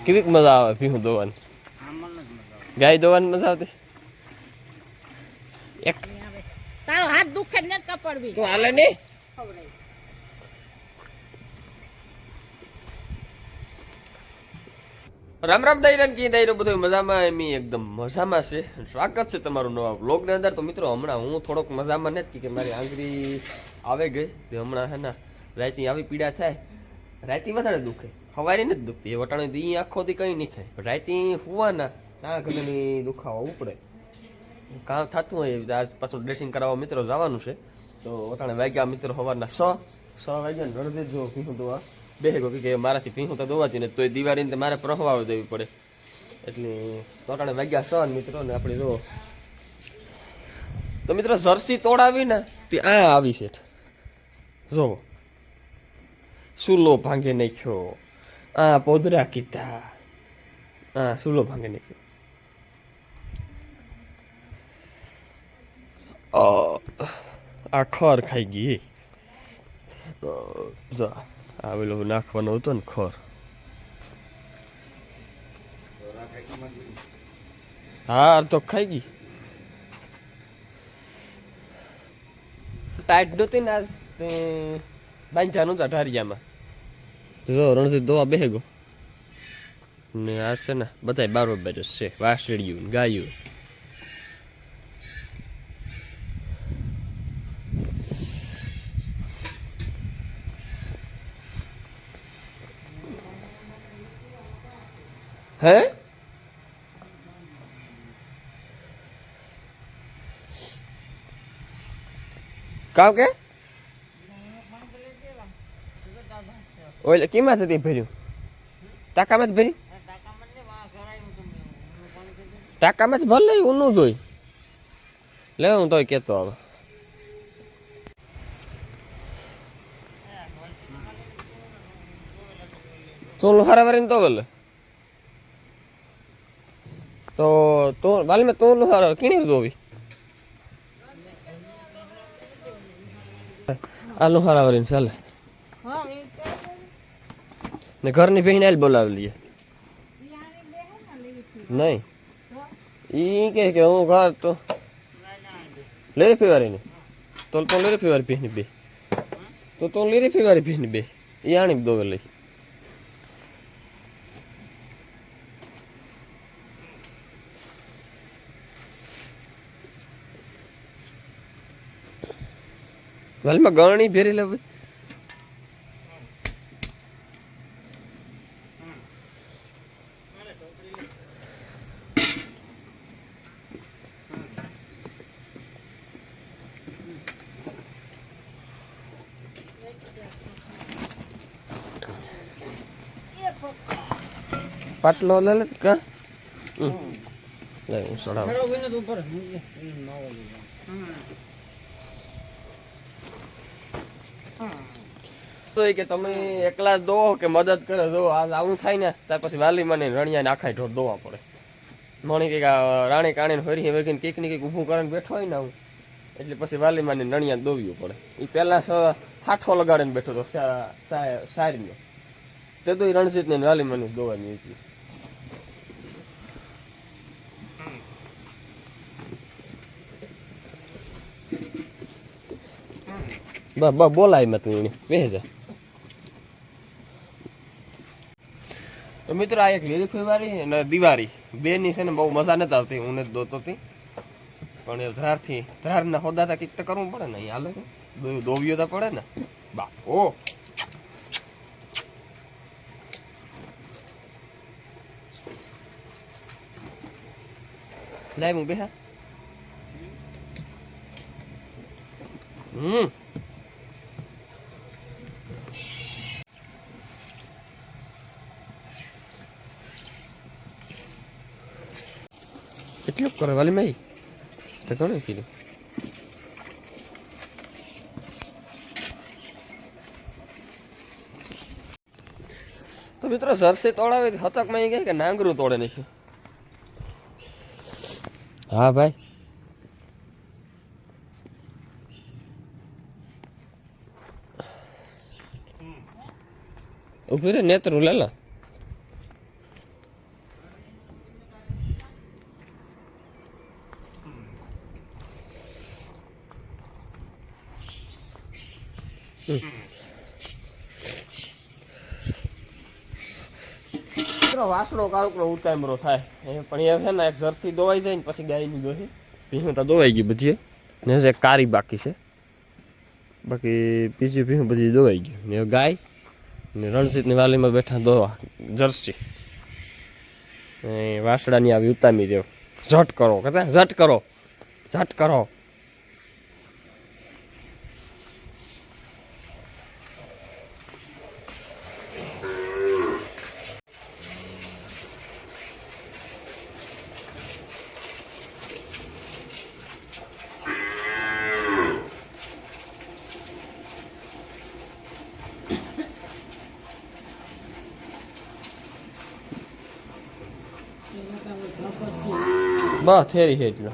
કેવીક મજા આવે ભીહું દોવાની? ગાય દોવાની મજા આવતી? એક તારો હાથ દુખે ને કપડવી તું હાલે ને. રામ રામ દાયરા કી દાયરો બધું મજામાં એમી એકદમ મજામાં છે. સ્વાગત છે તમારું નવા વ્લોગની અંદર. તો મિત્રો હમણાં હું થોડોક મજામાં નથી કે મારી આંગળી આવે ગઈ તે હમણાં હે ને રાતી આવી પીડા થાય. રાતી વધારે દુખે, સવારે નથી દુખતી. એ વટાણે દી આખોથી કંઈ નહીં થાય. રાતી હુવાના ત્યાં ઘણી દુખાવા ઉપડે. કામ થતું હોય આજ પાછું ડ્રેસિંગ કરાવવા મિત્રો જવાનું છે. તો વટાણે વાગ્યા મિત્રો સવારના 6 વાગ્યા ને રણદીપ જો ભીહું દોવા બેહે ગયો કે મારાથી ભીહું તો દોવાતી ને તોય દિવાળીને મારે પ્રહવાવ દેવી પડે. એટલે વટાણે વાગ્યા 6 મિત્રો ને આપણે જો તો મિત્રો જર્સી તોડાવી ને તે આ આવી છે જો સુલો ભાંગે નાખ્યો. આ પોદરા કીધા, આ સુલો ભાંગે નાખ્યો. આ ખર ખાઈ ગઈ. આ પેલો નાખવાનો હતો ને ખર. હા તો ખાઈ ગઈ. ટાઈટ નહોતી ને આજ બાંધ્યા નતા ઢારિયામાં. જો રણજીત દોવા બેહે ગયો ને આ છે ને બધા બરોબર જ છે. વાસળિયું ગાયું હે કામ કે ઓલે કેમાં થતી ભર્યું? ટાંકામાં જ ભર્યું? ટાંકામાં જ ભર લઈ ઊનું જોઈ લે. હું તોય કેતો હવે તું હારા વારીને તો બોલે તો વાલી મેં તો હારા કીણી દોવી આ લુહારા વારીને ચાલે ને ઘરની બહેને આલ બોલાવી લઈએ. નહીં ઈ કે હું ઘર તો લેરી ફેવારી ને તો લેરી ફેવારી બહેની બે તો લેરી ફેવારી બહેની બે એ આણી દોવે લઈ. વાલમાં ગરણી ભેરી લેવી. પાટલો લે લે કા લે હું સડાવ તો કે તમે એકલા દો કે મદદ કરે જો આવું થાય ને ત્યાર પછી વાલી મને રણિયા ને આખા ઢોર દોવા પડે. મણી કઈક રાણી કાણી હરી હવે કઈક ને કઈક ઊભું કરીને બેઠો હોય ને હું એટલે પછી વાલી મને રણિયા દોવ્યું પડે. એ પહેલા હાઠો લગાડીને બેઠો હતો સારીનો તે તો રણજીત ને વાલી મને દોવાની હતી. બોલાય મેં તું એને બેસે જા. તો મિત્રો આ એક લીલી ફેવારી અને દિવાળી બેની છે ને બહુ મજા નથી આવતી. હું નથી દોતો હતી પણ એ ધરારના હોદાતા કંઈક તો કરવું પડે ને. અહીંયા હાલે દોવ્યો તો પડે ને બા. ઓ લાય હું બેહા. કેટલું કરે વાલી મેં તો ઘણું કીધું. તો મિત્રો જર્સી તોડાવે હતકમાં કહે કે નાંગરું તોડે નાખ્યું. હા ભાઈ ઉભી રે નેતરું લેલા વાસણો કાળુકનો ઉતામરો થાય પણ એ છે ને એક જર્સી દોવાઈ જાય ને પછી ગાયની દોહી ભીહું તો દોવાઈ ગઈ બધી ને એક કારી બાકી છે બાકી બીજી ભીહું બધી દોવાઈ ગયું ને ગાય ને રણજીતની વાલીમાં બેઠા દોવા જર્સી વાસડાની આવી ઉતામી દેવ ઝટ કરો કહેતા ઝટ કરો ઝટ કરો બસ થેરી છે એટલો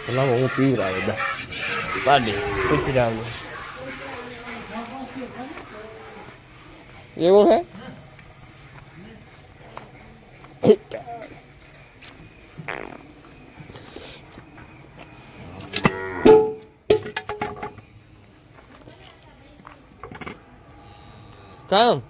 લાવો હું પીવરાવે દા પાડી પૂછી રાવ એવું હે કામ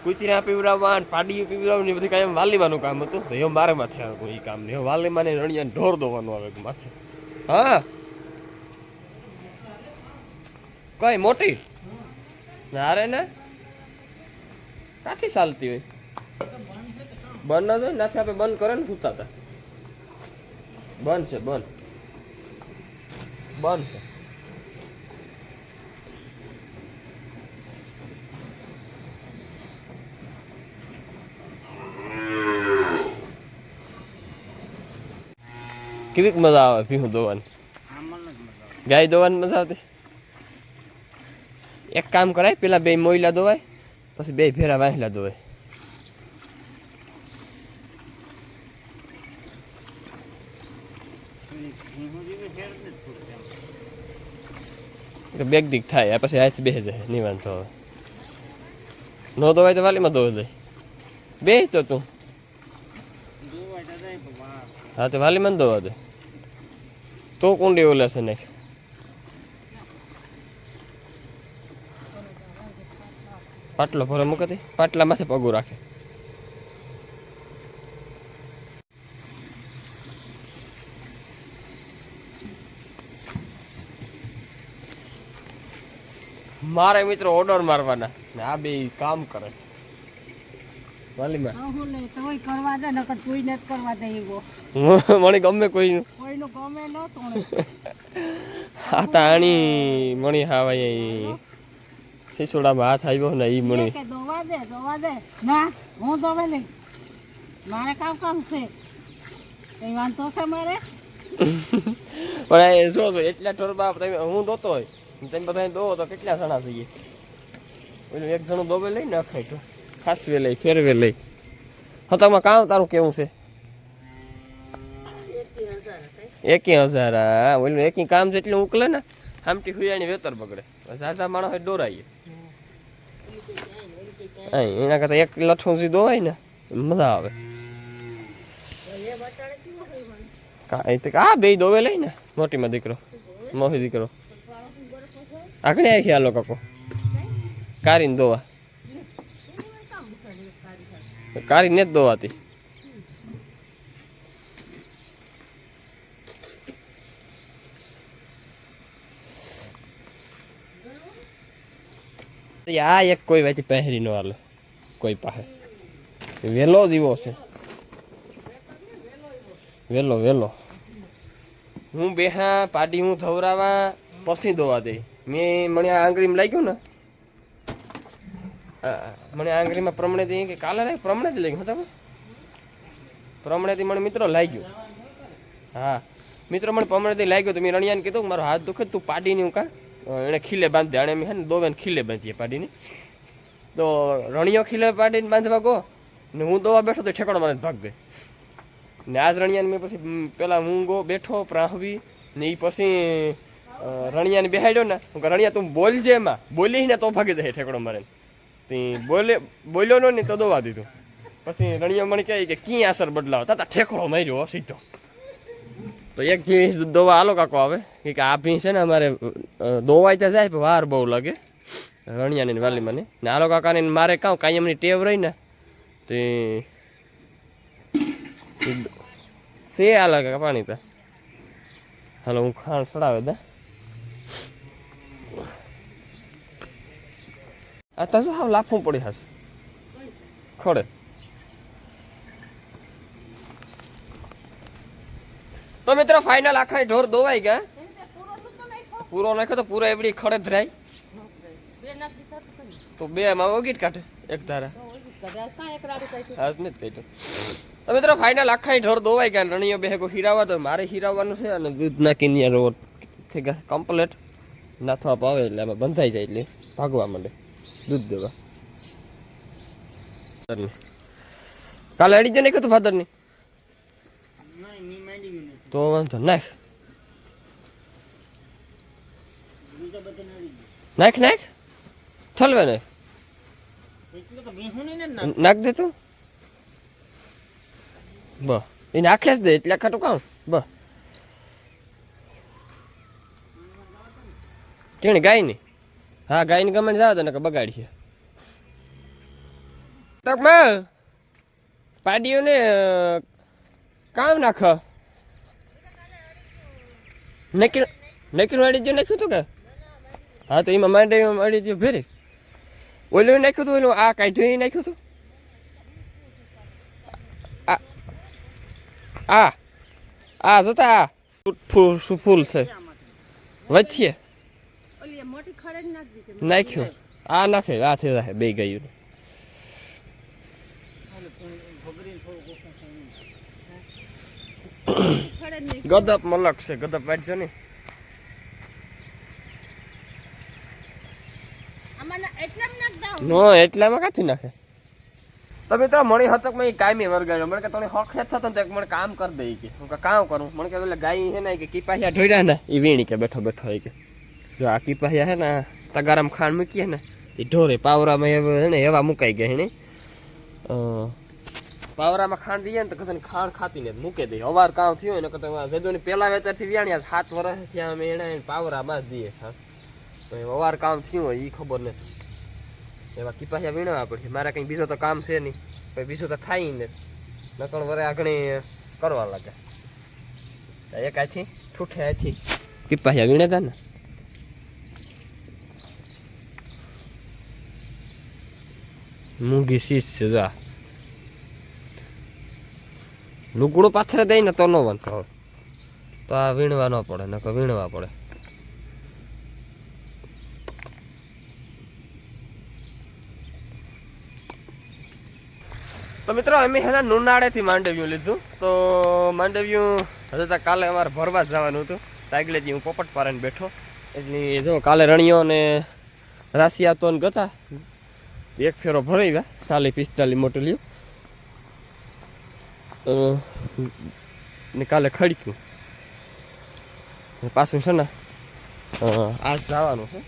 કુચીરા પીવડાવવા પાડીયું પીવડાવવા ને બધી કાંઈ વાલીમાનું કામ હતું તો એ મારે માથે આવે કોઈ કામ નહીં વાલીમાને રણિયાને ઢોર દોવાનું આવે માથે હા કઈ મોટી અરે ને કાથી ચાલતી હોય બંધ ના થાય નાથી આપણે બંધ કરે ને સુતા હતા બંધ છે બંધ છે કેવી મજા આવે ભીહું દોવાની ગાય દોવાની મજા આવતી એક કામ કરાય પેલા બે મોયલા દોવાય પછી બે ભેરા વાહેલા દોવાય બેગ દીક થાય પછી હાથ બે જાય નિવાન તો હવે નો દોવાય તો વાલીમાં દોવા જાય બે તો તું હા તો વાલીમાં દોવા દે તો કુંડી ઓલે છે નાખ પાટલો ભરે મૂકતી પાટલા માથે પગું રાખે મારે મિત્રો ઓર્ડર મારવાના ને આ બે કામ કરે વાલીમાં કરવા દે નકર કોઈ ન કરવા દે એવો મને ગમે કોઈનું કોઈનું ગમે ન તોણે આ તાણી મણી હાવાય શીસોડામાં હાથ આવ્યો ને ઈ મણી કે દોવા દે ના હું દોવે નહીં મારે કામ છે કઈ વાંધો છે મારે પણ એ શું છો એટલા ઢોર તમે હું દોતો હોય તમે બધા દોવો તો કેટલા જણા થઈએ ઓલું એક જણું દોવે લઈ ને અખાય તો ખાસવે લઈ ફેરવે લઈ હતામાં કામ તારું કેવું છે 1000 હા ઓલું એકી કામ જેટલું ઉકલે ને આમટી હુયાની વેતર બગડે ઝાઝા માણસ હોય દોરાઈએ એના કરતા એક લઠું સુધી દોવાય ને મજા આવે આ બે દોવે લઈ ને મોટીમાં દીકરો મોહી દીકરો આગળ આવી ખ્યાલો કાકો કારીને દોવા કારી ને જ દોવાતી આ એક કોઈ વાંચી પહેરી ન હાલે કોઈ પાસે વેલો જીવો છે વેલો હું બેહા પાડી હું ધવરાવા પછી દોવા દઈ મેં મને આંગળીમાં લાગ્યું ને મને આંગળીમાં પ્રમણેથી કે કાલે નહીં પ્રમણેથી લઈ ગયું હતા પ્રમણેથી મને મિત્રો લાગ્યું હા મિત્રો મને પ્રમણેથી લાગ્યું તો મેં રણિયાને કીધું કે મારો હાથ દુખે તું પાડીને હું કા એને ખીલે બાંધી આણે મેં હે ને દોવાને ખીલે બાંધીએ પાડીને તો રણિયો ખીલે પાડીને બાંધવા ગો ને હું દોવા બેઠો તો ઠેકડો મારે ભાગ ગઈ ને આજ રણિયાને મેં પછી પેલા હું ગો બેઠો પ્રાહવી ને એ પછી રણિયાને બેહાડ્યો ને હું કે રણિયા તું બોલજે એમાં બોલીશ ને તો ભાગી દે ઠેકડો મારે તે બોલ્યો ને તો દોવા દીધું પછી રણિયો મને કહે કે ક્યાં અસર બદલાવ તા ઠેકડો માર્યો સીધો તો એક ભીંસ દોવા આલો કાકો આવે કે આ ભીંસ છે ને અમારે દોવાય ત્યાં જાય વાર બહુ લાગે રણિયાની વાલીમાં ને આલો કાકાને મારે કાં કાયમની ટેવ રહી ને તે સે આલો કાકા પાણી તા હાલો હું ખાણ સડાવે દા આ તો શું હાવ લાફું પડી હશે ખોડે તો મિત્રો ફાઇનલ આખા ઢોર દોવાઈ ગયા પૂરો નાખ્યો તો પૂરો એવડી ખડે ધરાય તો બે માં ઓગીટ કાઢે એક ધારા આજ નથી કહી તો મિત્રો ફાઇનલ આખા ઢોર દોવાઈ ગયા રણીઓ બે હીરાવા તો મારે હીરાવાનું છે અને દૂધ નાખીને રોડ થઈ ગયા કમ્પ્લેટ નાથવા પાવે એટલે આમાં બંધાઈ જાય એટલે ભાગવા માંડે દૂધ દેવા કાલે અડી જ નાખ્યું તું ફાધરની તો વાંધો નાખ નાખ નાખ ઠલવે નાખ નાખ દે તું બ એ નાખે જ દે એટલે ખાટું કામ બ કેણી ગાય ની હા ગાય ની ગમે જાવ તો ને બગાડીએ તો પાડીઓ ને કામ નાખ નક્કી અડી જો નાખ્યું હતું કે હા તો એમાં માંડે અડી ગયો ભેરે ઓલું નાખ્યું હતું ઓલું આ કાઢ્યું નાખ્યું હતું આ જોતા આ ફૂલ છે વચ્ચે નાખ્યું આ નાખે આ થઈ જાય બે ગયું ગદપ મલક છે ગદપ વાંચજો ને નો એટલામાં કાથી નાખે તો મિત્રો મણી હતો કે મેં કાયમી વર્ગાડ્યો મને કે તને હક થતો ને મને કામ કરી દઈ કે હું કામ કરું મને કે એટલે ગાય છે ને કે કીપાહિયા ઢોર્યા ને એ વીણી કે બેઠો બેઠો હોય કે જો આ કીપાહિયા છે ને તગારામ ખાંડ મૂકીએ ને એ ઢોરે પાવરામાં છે ને એવા મુકાઈ ગયા ને પાવરામાં ખાંડ દઈએ ને તો કદાચ ખાંડ ખાતી ને મૂકી દઈએ અવાર કામ થયું હોય ને કદાચ જદોની પહેલા વેતરથી વ્યાણ્યા 7 વર્ષ થયા અમે એને પાવરામાં જ દઈએ હા તો અવાર કામ થયું હોય એ ખબર નથી એવા કીપાહિયા વીણવા પડશે મારે કંઈ બીજો તો કામ છે નહીં પછી બીજું તો થાય ને નકણ વરે આગળ કરવા લાગે એક આથી ઠૂઠે આથી કીપાહિયા વીણે હતા ને મૂંગી શીશ છે જા લુગડું પાથરે દઈ ને તો ન વાંધો હવે તો આ વીણવા ન પડે નકર વીણવા પડે તો મિત્રો અમે હેના નુનાળેથી માંડવ્યું લીધું તો માંડવ્યું હજુ તો કાલે અમારે ભરવા જવાનું હતું તાગલેથી હું પોપટ પારાને બેઠો એટલે જો કાલે રણિયો ને રાશિયા તો ગતા એક ફેરો ભરાવ્યા 40-45 મોટલીઓ ને કાલે ખડક્યું પાછું છે ને આજ જવાનું છે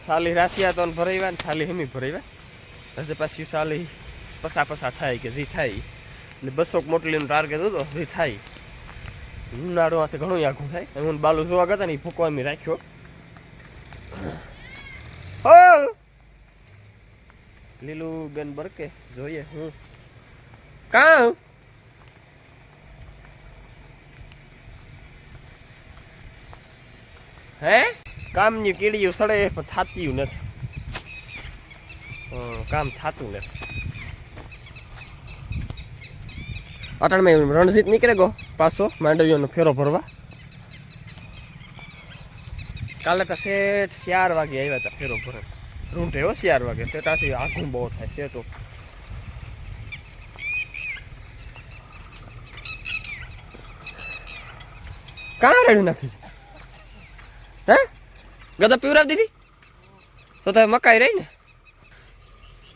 40 રાશિયા તો ભરાવ્યા ને 40 હમી ભરાવ્યા હજુ પાછી 40 પસા થાય કે જે થાય એટલે 200 મોટલીનું ટાર્ગેટ હતો જે થાય ઉનાળામાંથી ઘણું આઘું થાય હું બાલુ જોવા ગયા ને એ ફૂંકો અમે રાખ્યો હો લીલું બેન બરકે જોઈએ હું કાં હે કામની કીડીયું સડે પણ થાતું નથી કામ થાતું નથી અટાણમાં રણજીત નીકળે ગો પાછો માંડવીઓનો ફેરો ભરવા કાલે તો 4 વાગે આવ્યા હતા ફેરો ભરે રૂંઢે હો 4 વાગે તેતાથી આખું બહુ થાય છે તો કાં રેડી નાખી હે ગદા પીવરાવ દીધી તો તમે મકાઈ રહી ને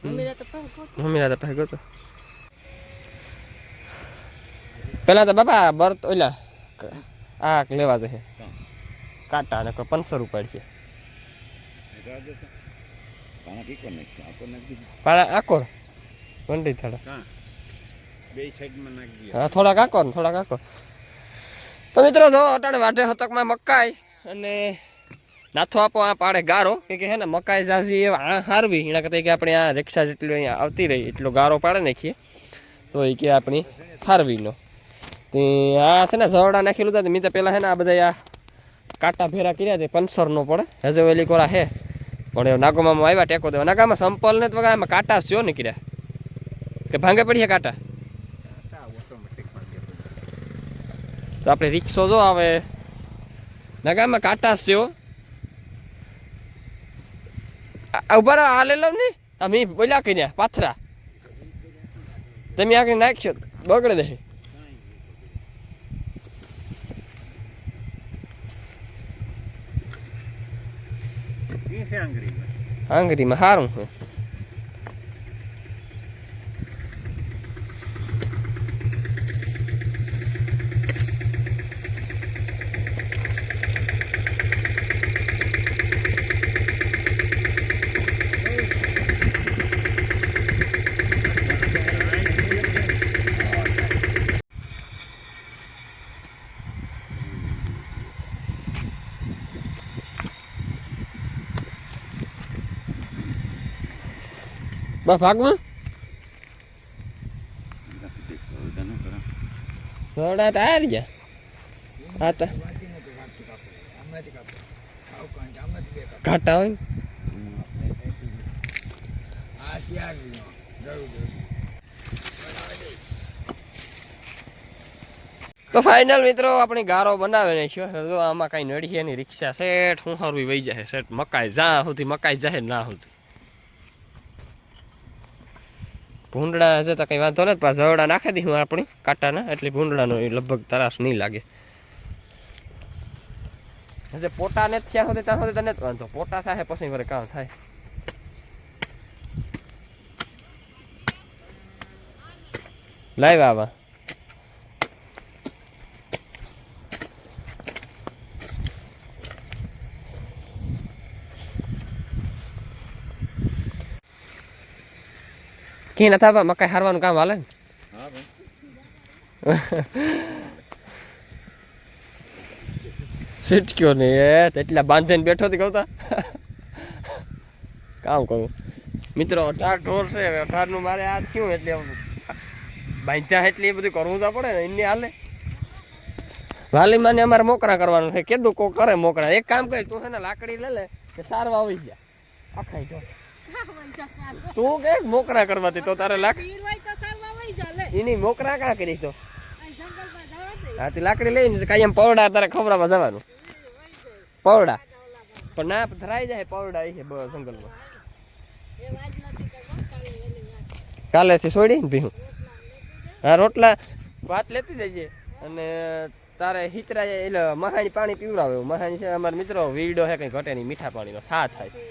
મમ્મી રાતે ભાગ્યો તો પેલા તો બાપા બરત ઓલા આ લેવા જશે કાંટા ને 500 રૂપિયા છે પાણા આકોર વંડી થોડા બે સાઈડમાં નાખી દે હા થોડાક આકોર ને થોડાક આકોર તો મિત્રો જો અટાણે વાઢે હતકમાં મકાઈ અને નાથો આપો આ પાડે ગારો કે હે ને મકાઈ જાજી એવા હારવી એના કરતા કે આપણે આ રિક્ષા જેટલું અહીંયા આવતી રહી એટલો ગારો પાડે નાખીએ તો એ કે આપણી હારવીનો તે આ છે ને ઝવડા નાખેલું હતા મેં તો પહેલાં છે ને આ બધા આ કાંટા ભેરા કર્યા છે 500 નો પડે હજુ વેલી કોરા હે પણ એ નાગોમાં આવ્યા ટેકો દેવા નાગામાં સંપલ ને તો એમાં કાંટા સ્યો નીકળ્યા કે ભાંગે પડીએ કાંટા તો આપણે રિક્ષો જો આવે નાગામાં કાંટા સ્યો ઉભા રહો આ લઈ લઉં ને તમે બોલ્યા કર્યા પાથરા તમે આગળ નાખ્યો બગડે દે આંગળીમાં સારું છે બસ ભાગમાં સોડા તો આવી ગયા હા તો ઘાટા હોય તો ફાઇનલ મિત્રો આપણી ગારો બનાવે નાખ્યો તો આમાં કઈ નડીએ ની રિક્ષા સેઠ હું હરવી વહી જાય સેઠ મકાઈ જા સુધી મકાઈ જાય ના સુધી ભૂંડડા હશે તો કંઈ વાંધો નથી પાછા ઝવડા નાખી દઈ હું આપણી કાંટાના એટલે ભૂંડડાનો લગભગ તરાસ નહીં લાગે હજે પોટા ને થયા સુધી ત્યાં સુધી તને જ વાંધો પોટા થાય પછી વરે કામ થાય લાવ આવા કી ના થાય મકાઈ હારવાનું કામ હાલે ને સીટક્યો ને એટલા બાંધીને બેઠો હતી કહું કામ કરું મિત્રો 18 ઢોર છે 18 નું મારે આ થયું એટલે બાંધ્યા એટલે એ બધું કરવું તો પડે ને એની હાલે વાલીમાં ને અમારે મોકરા કરવાનું છે કીધું કોઈ કરે મોકરા એક કામ કરી તું છે ને લાકડી લે કે સારવા આવી જાય આખાઈ જો તું કે મોકરા કરવાથી તો તારે એની મોકરા કા કરી તો હા તે લાકડી લઈને કાયમ પવડા તારે ખબરામાં જવાનું પવડા પણ ના ધરાઈ જાય પવડા એ જંગલમાં કાલેથી છોડી ને ભીહું હા રોટલા વાત લેતી જઈએ અને તારે હિતરા જાય એટલે મહાણી પાણી પીવડાવે મહાણી છે અમારા મિત્રો વીડો છે કંઈ ઘટે નહીં મીઠા પાણીનો સા થાય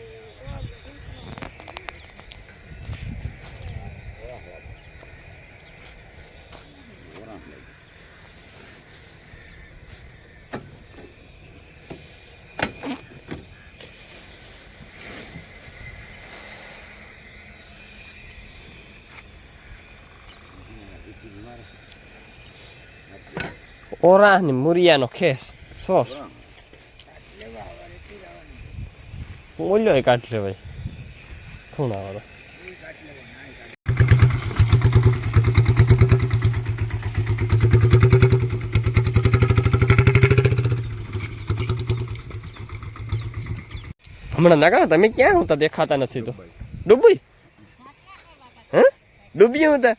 ઓરા ને મુરિયાનો ખેસ સોસ ઓલ્યો કાઢ લેવાય ખૂણા વાળો હમણાં નાકા તમે ક્યાં હું તો દેખાતા નથી તો ડૂબી હે ડૂબી હું તો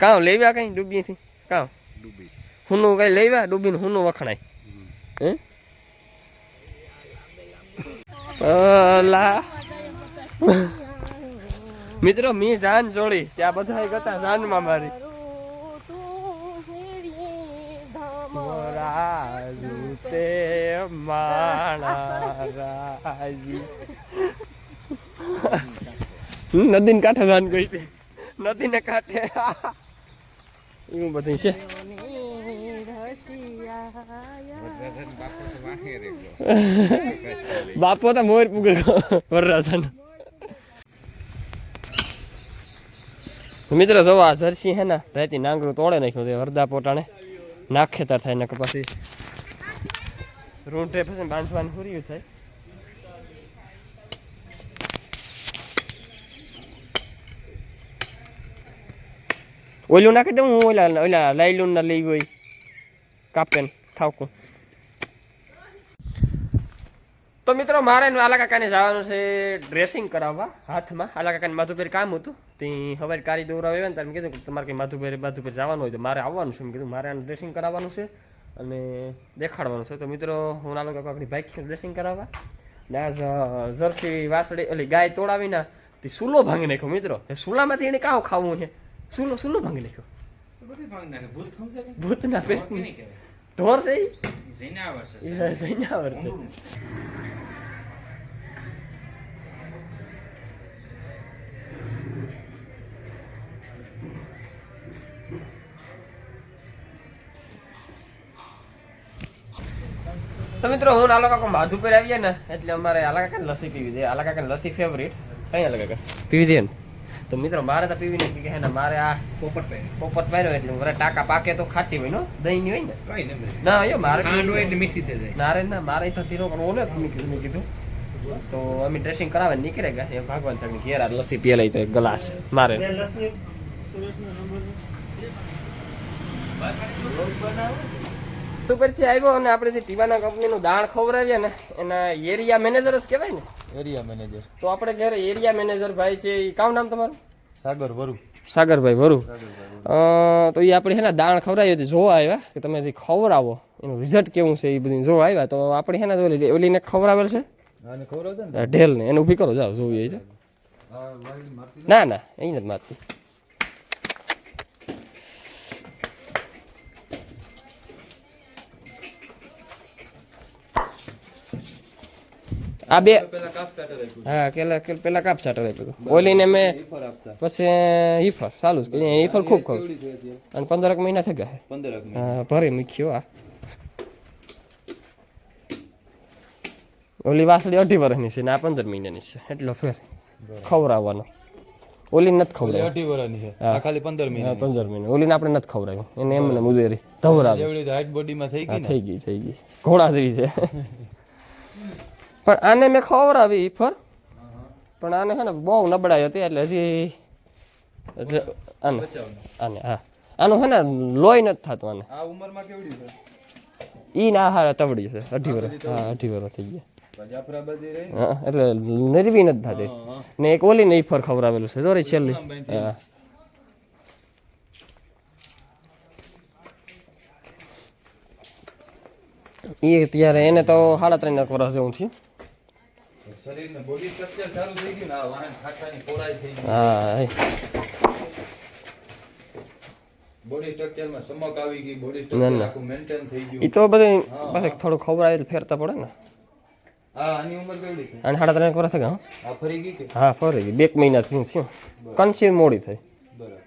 કામ લેવ્યા કઈ ડૂબી થી કામ ડૂબી હુનું કઈ લેવા ડૂબીને હુનું વખણાય હે અલા મિત્રો મી જાન જોડી ત્યાં બધા ગતા જાનમાં મારી રાજુ તે માણા રાજી નદીને કાંઠે જાન ગઈ હતી નદીને કાંઠે એવું બધું છે બાપો તો મોર પૂગે વરરાજન મિત્રો જો આ જર્સી હે ને રેતી નાંગરું તોડે નાખ્યું છે હરદા પોટાણે નાખેતર થાય ને પછી રૂંઢે પછી બાંધવાનું પૂર્યું થાય ઓલું નાખી દઉં હું ઓલા લાઈલુન ના લઈ ગઈ કાપેન ઠાવકું તો મિત્રો મારે આલા કાકાને જવાનું છે ડ્રેસિંગ કરાવવા હાથમાં આલા કાકાને માધુપેર કામ હતું તે હવે કારી દોરાવ આવ્યા ને તમે કીધું કે તમારે કંઈ માધુપેર જવાનું હોય તો મારે આવવાનું છે મેં કીધું મારે આને ડ્રેસિંગ કરાવવાનું છે અને દેખાડવાનું છે તો મિત્રો હું આલા કાકાની બાઇક ડ્રેસિંગ કરાવવા ને આ જર્સી વાસળી એટલે ગાય તોડાવીને તે સૂલો ભાંગી નાખ્યો મિત્રો એ સૂલામાંથી એને કાવ ખાવું છે સૂલો ભાંગી નાખ્યો ભૂત ના પેટ ઢોર છે જૈનાવર છે તો મિત્રો હું આલા કાકા માધુપેર આવીએ ને એટલે અમારે આલા કાકા લસ્સી પીવી છે આલા કાકા લસ્સી ફેવરિટ કઈ આલા કાકા પીવી છે ને તો મિત્રો મારે તો પીવી નહીં કે ને મારે આ પોપટ પહેર્યો એટલે મારે ટાકા પાકે તો ખાટી હોય નો દહીં ની હોય ને કઈ ના યો મારે એટલે મીઠી થઈ જાય નારે ના મારે તો ધીરો કરવો ને મેં કીધું તો અમે ડ્રેસિંગ કરાવે નીકળે ગયા એ ભગવાન સાહેબ ઘેર આ લસ્સી પીએ લઈ તો એક ગ્લાસ મારે પરથી આવ્યો અને આપણે જે ટીવાના કંપનીનું દાણ ખવડાવીએ ને એના એરિયા મેનેજર જ કહેવાય ને એરિયા મેનેજર તો આપણે ઘરે એરિયા મેનેજર ભાઈ છે એ કામ નામ તમારું સાગરભાઈ વરુ તો એ આપણે છે ને દાણ ખવડાવીએ તો જોવા આવ્યા કે તમે જે ખવડાવો એનું રિઝલ્ટ કેવું છે એ બધું જોવા આવ્યા તો આપણે છે ને ઓલીને ખવડાવેલ છે ઢેલ ને એને ઊભી કરો જાઓ જોવી છે ના ના એ નથી મારતી આ બે હા પેલા કાપ સાટર આપ્યું ઓલીને મેં પછી હીફર ચાલુ જ હીફર ખૂબ ખાવ અને 15 મહિના થઈ ગયા હા ભરે મૂક્યો આ ઓલી વાસળી 2.5 વર્ષની છે ને આ 15 મહિનાની છે એટલો ફેર ખવડાવવાનો ઓલી નથી ખવડાવી 2.5 વર્ષની છે આ ખાલી 15 મહિના 15 મહિના ઓલીને આપણે નથી ખવડાવ્યું એને એમને મુજેરી ધવરાવી જેવડી હાઈટ બોડીમાં થઈ ગઈ ઘોડા જેવી છે પણ આને મેં ખવડાવી ફર પણ આને છે ને બહુ નબળાઈ હતી એટલે હજી આને હા આનું છે ને લોહી નથી થતું આને આ ઉંમરમાં કેવડી છે ઈ ના હા તવડી છે 2.5 વર્ષ હા 2.5 વર્ષ થઈ ગયા જાફરાબાદી રહી હા એટલે નરવી નથી થતી ને એક ઓલી ને ફર ખવડાવેલું છે દોરી છેલ્લી હા એ ત્યારે એને તો 3.5 વર્ષ જેવું થયું શરીરને બોડી સ્ટ્રક્ચર સારું થઈ ગયું ને આ વાહન ખાટાની પોરાઈ થઈ ગઈ હા બોડી સ્ટ્રક્ચરમાં સમક આવી ગઈ બોડી સ્ટ્રક્ચર આખું મેન્ટેન થઈ ગયું ઈ તો બધું બસ થોડું ખવડાવે એટલે ફેરતા પડે ને હા આની ઉંમર કેવડી છે અને 3.5 વર્ષ થયા આ ફરી ગઈ કે હા ફરી ગઈ 2 મહિના થયું કન્સીવ મોડી થઈ બરાબર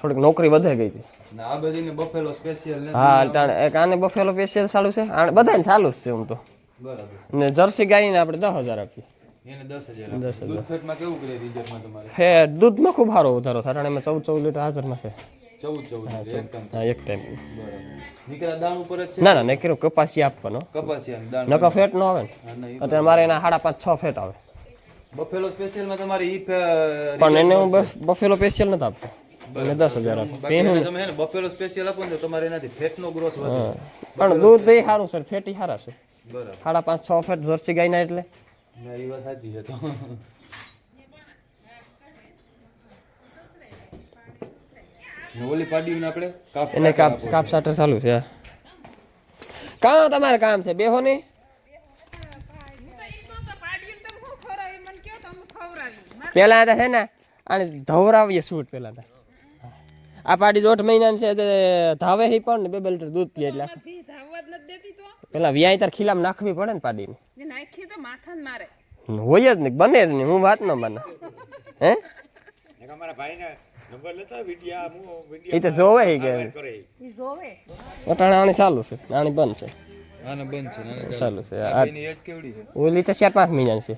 થોડીક નોકરી વધારે ગઈ હતી ને આ બધીને બફેલો સ્પેશિયલ ને હા એક આને બફેલો સ્પેશિયલ ચાલુ છે આ બધાને ચાલુ જ છે આમ તો બરાબર ને જર્સી ગાયને આપણે 10,000 આપીએ એને 10,000 10,000 દૂધ ફેટમાં કેવું કરે રિઝલ્ટમાં તમારે હે દૂધમાં ખૂબ સારો વધારો થાય એમાં 14 લીટર હાજરમાં છે 14 એક ટન હા એક ટાઈમ બરાબર નીકળા દાણ ઉપર જ છે ના ના નકરો કપાસી આપવાનો કપાસિયા દાણ નકા ફેટ ન આવે ને હા નહીં અત્યારે મારે એના 5.5-6 ફેટ આવે બફેલો સ્પેશિયલમાં તમારે ઈ પણ એને હું બફેલો સ્પેશિયલ નથી આપતો એને 10,000 આપો તમે હે ને બફેલો સ્પેશિયલ આપો ને તો તમારે એનાથી ફેટનો ગ્રોથ વધે પણ દૂધ એ સારું છે ફેટી સારા છે બરાબર 5.5-6 ફેટ જર્સી ગાયના એટલે ના ઈ વાત સાચી છે તો ને ઓલી પાડીને આપણે એને કાપ સાટર ચાલુ છે કાં તમારે કામ છે બેહો ને પેલા હતા છે ને આને ધવરાવીએ સૂટ પેલા હતા આ પાડી 1.5 મહિનાની છે ધાવે હી પણ ને 2 લીટર દૂધ પીએ એટલે પેલા વ્યાય તાર ખીલામાં નાખવી પડે ને પાડીને નાખી તો માથાને મારે હોય જ નહીં બને જ નહીં હું વાત ન બને હે અમારા ભાઈને નંબર લેતા વિડિયા એ તો જોવે હી કે ઈ જોવે અટાણે આની ચાલુ છે આની બંધ છે આને બંધ છે નાને ચાલુ છે એની એજ કેવડી છે ઓલી તો 4-5 મહિનાની છે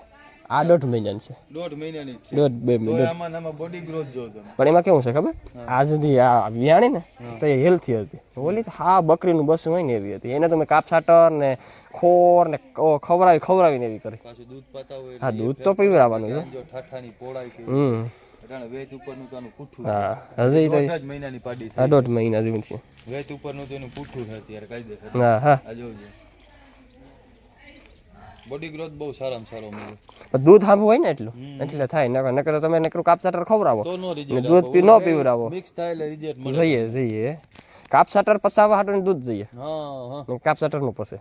આ 1.5 મહિનાની છે 1.5 મહિનાની છે 1.5-2 તો મહિના આમાં બોડી ગ્રોથ જો તમે પણ એમાં કેવું છે ખબર આ સુધી આ વિયાણી ને તો એ હેલ્થી હતી ઓલી તો હા બકરીનું બસું હોય ને એવી હતી એને તમે કાપસાટર ને ખોર ને ખવડાવીને એવી કરી પાછું દૂધ પાતા હોય હા દૂધ તો પીવડાવવાનું છે જો ઠાઠાની પોળાઈ કે અટાણે વેચ ઉપરનું તો આનું પૂઠું હા હજી તો 1.5 મહિનાની પાડી છે 1.5 મહિના જેવું છે વેચ ઉપરનું તો એનું પૂઠું છે અત્યારે કાયદેસર હા હા આ જોજો બોડી ગ્રોથ બહુ સારામાં સારો મળે દૂધ હાંભું હોય ને એટલું એટલે થાય નકર તો તમે નકરું કાપસાટર ખવડાવો તો નો ને રિઝલ્ટ દૂધ ન પીવડાવો મિક્સ થાય એટલે રિઝલ્ટ મળે જોઈએ કાપસાટર પસાવવા હાટું દૂધ જોઈએ હા હા કાપસાટર નું પસે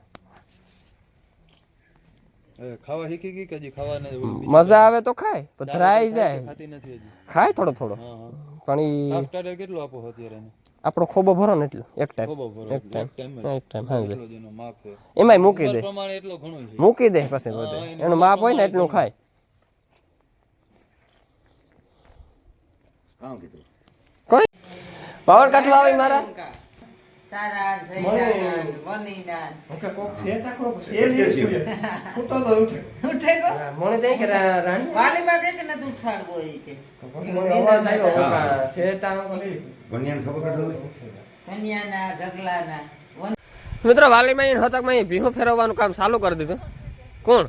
ખાવા શીખી ગઈ કે હજી ખાવા ને મજા આવે તો ખાય પણ ધરાઈ જાય ખાતી નથી હજી ખાય થોડો હા હા પણ ઈ હાફ ટાટર કેટલું આપો અત્યારે એને આપણો ખોબો ભરો ને એટલું એક ટાઈમ ખોબો ભરો એક ટાઈમ હા એટલો જ એનો માપ છે એમાંય મૂકી દે પ્રમાણે એટલો ઘણો છે મૂકી દે પછી બધે એનું માપ હોય ને એટલું ખાય કામ કીધું કોઈ પાવર કાઢવા આવી મારા તારા જઈના વનીના ઓકે કોક સેતા કો સેલ ઉઠો તો ઉઠે ઉઠે ગો મને દે કે રાણી વાલીમાં દે કે ન ઉઠાડવો ઈ કે મને અવાજ આવ્યો ઓકા સેતા કો લે બનિયાન ખબર કાઢો કન્યાના ઢગલાના મિત્રો વાલીમાં ઈન હતકમાં ભીહો ફેરવવાનું કામ ચાલુ કરી દીધું કોણ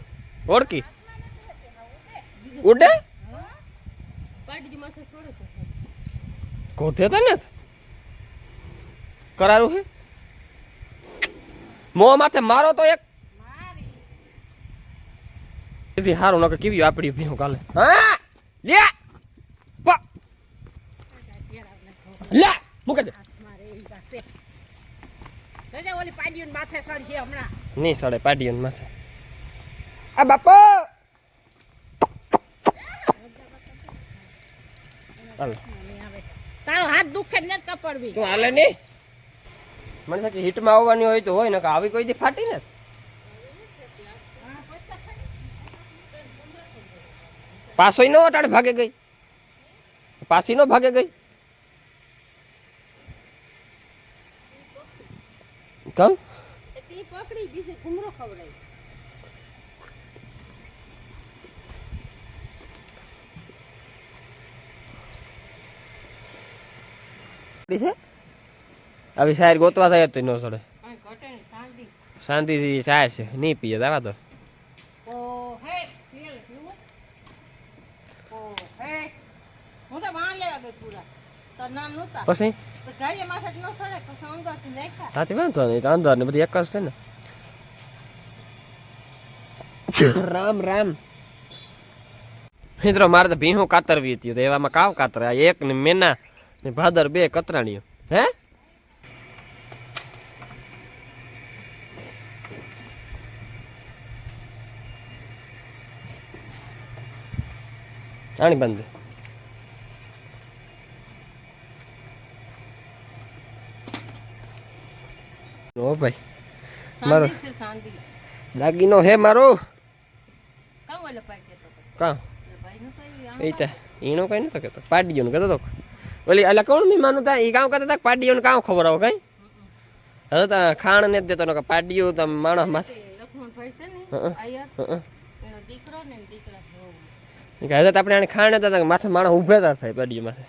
ઓળકી ઉડે પાડી માથે છોડે છે કોથે તો ને કરારું હે મો માથે મારો તો એક મારી હારું નકે કેવી આપડી ભીહો કાલે હા લે પા લે મૂકે દે મારે ઈ પાસે જજે ઓલી પાડીઓને માથે સળખી હમણાં નહીં સડે પાડીઓને માથે આ બાપો હાલ તારો હાથ દુખે ને કપડવી તું હાલે નહીં મને સાચી હિટમાં આવવાની હોય તો હોય ને કે આવી કોઈ દી ફાટી ને પાછોય નો અટાડે ભાગે ગઈ પાછી નો ભાગે ગઈ કમ તી પકડી બીજે ઘુમરો ખવડાય છે આવી શાયર ગોતવા થાય તો ન સડે ઘટે ને શાંતિ શાંતિથી શાયર છે નહીં પીએ દાવા તો ઓ હે તેલ પીવું ઓ હે હું તો વાં લેવા ગઈ પૂરા તાર નામ નહોતા પછી તો ગાડીએ માથે ન સડે તો સંગત નાખ્યા હાથી વાંધો નહીં તો અંદર ને બધી એક જ છે ને રામ રામ મિત્રો મારે તો ભીહું કાતરવી હતી તો એવામાં કાવ કાતર આ એક ને મેના ને ભાદર 2 કતરાણીઓ હે આણી બંધ ઓ ભાઈ મારો શાંતિ દાગીનો હે મારો કામ ઓલે પાઈ કેતો કા ભાઈ નું કઈ એ તા ઈનો કઈ નતો કેતો પાડીઓનું કહેતો તો ઓલી અલા કોણ મી માનું તા ઈ કામ કરતા તા પાડીઓનું કામ ખબર આવો કઈ હવે તા ખાણ ને દેતો ન કે પાડીઓ તમ માણસ માં લખમણ ભાઈ છે ને આયર એનો દીકરો ને દીકરા હોવ કે હવે આપણે આને ખાણ દેતા માથે માણસ ઊભે તા થાય પાડીઓ માથે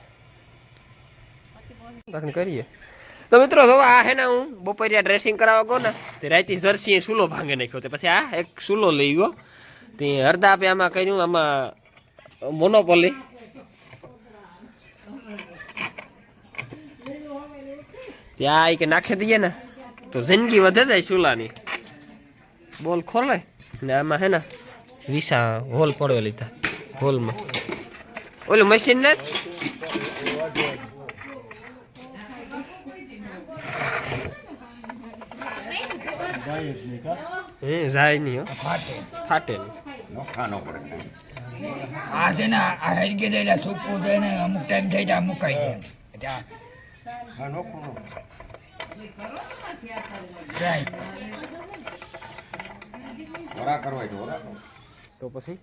તકન કરીએ તો મિત્રો જો આ હે ને હું બપોરિયા ડ્રેસિંગ કરાવવા ગયો ને તે રાતે જર્સી સુલો ભાંગે નાખ્યો તે પછી આ એક સુલો લઈ ગયો તે અડધા આપે આમાં કર્યું આમાં મોનોપોલી ત્યાં કે નાખી દઈએ ને તો જિંદગી વધે જાય સુલાની બોલ ખોલે ને આમાં હે ને વિસા હોલ પડવે લીધા હોલમાં ઓલું મશીન ને જાય નહીં હો ફાટે નહીં નોખા ન પડે આ છે ને આ હરગી દે સૂકવું છે ને અમુક ટાઈમ થઈ જાય મુકાઈ જાય ત્યાં રાઈટ વરા કરવા જો વરા તો પછી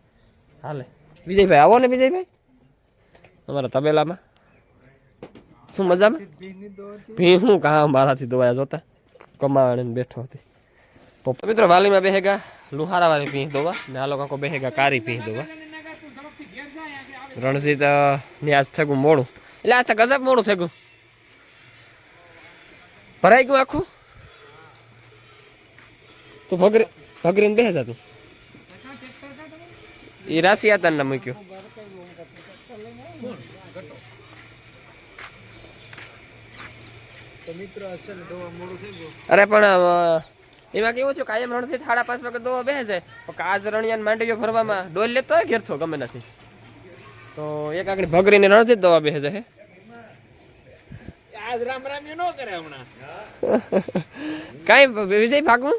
હાલે વિજયભાઈ આવો ને વિજયભાઈ અમારા તબેલામાં શું મજામાં ભી હું કામ મારાથી દોવાયા જોતા કમાણે બેઠો હતી તો મિત્રો વાલીમાં બેહેગા લુહારા વાળી ભીં દોવા ને આ લોકો બેહેગા કારી ભીં દોવા રણજીત ની આજ થયું મોડું એટલે આજ તો ગજબ મોડું થયું ભરાઈ ગયું આખું તું ભગરીને બેસે તું એ રાશિ હતા ને મૂક્યો અરે પણ એમાં કેવું છે કાયમ રણજીત 5:30 વાગે દોવા બેસે જાય પણ આજ રણિયાન માંડવીઓ ફરવામાં ડોલ લેતો હોય ઘેરથો ગમે નથી તો એક આકડી ભગરીને રણજીત દોવા બેસે જાય આજ રામ રામ ન કરે હમણાં કાંઈ વિજય ભાગવું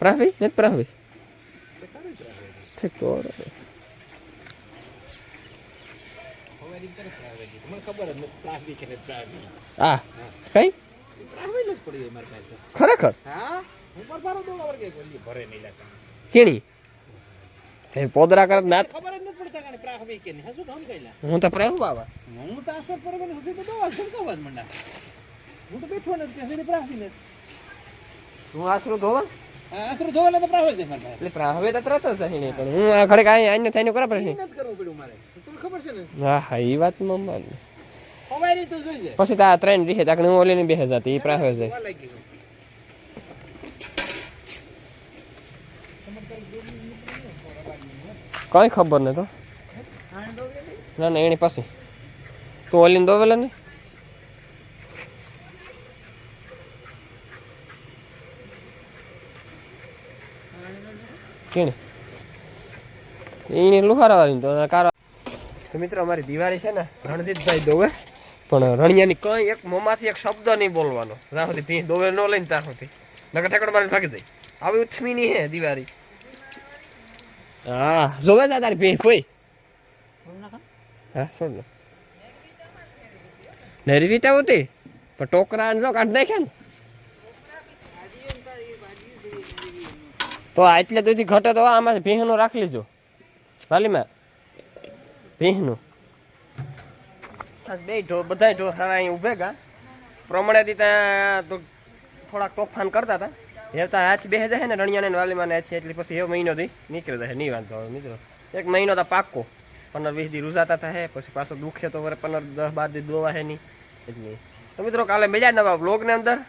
પ્રાહવી નથી પ્રાહવી ઠીક તો હા કઈ ખરેખર કેણી પોદરા કરે ના હું તો પ્રાહુ બાબા હું આશરો ધોવા એટલે પ્રાહવે તો તરત જ હશે નહીં પણ હું આ ઘડે કાંઈ આઈને થઈને કરા પડે હા હા એ વાત પછી તો આ ત્રણ રીહે તાકને હું ઓલીને બેસે જતી એ પ્રાહવે છે કઈ ખબર નહીં તો ના ના એની પાસે તું ઓલીને દોવેલા ને કેણે એ લુહારાવાળી તો કારો તો મિત્રો અમારી દિવાળી છે ને રણજીતભાઈ દોવે પણ રણિયાની કઈ એક મોંમાંથી એક શબ્દ નહીં બોલવાનો ત્યાં સુધી ભીં દોવે ન લઈને ત્યાં સુધી નકર ઠેકડો મારી ભાગી દઈ આવી ઉથમીની હે દિવાળી હા જોવે છે તારી ભીં કોઈ હા છોડ લો નરી રીતા હોતી પણ ટોકરા જો કાઢ નાખ્યા ને તો આટલે દૂધી ઘટે તો આમાં ભીંનું રાખી લેજો વાલીમાં ભીંનું બે ઢોર બધા ઢોર સારા અહીં ઉભે ગા પ્રમાણેથી ત્યાં તો થોડાક તોફાન કરતા હતા હેતા હાચ બે જાય ને રણિયાને વાલીમાં છે એટલે પછી એવો મહિનો દી નીકળી જાય નહીં વાંધો હવે મિત્રો એક મહિનો તો પાક્કો 15-20 દી રૂઝાતા થાય પછી પાછો દુખે તો 15-10-12 દી દોવા હે નહીં એટલે તો મિત્રો કાલે મળ્યા નવા બ્લોગની અંદર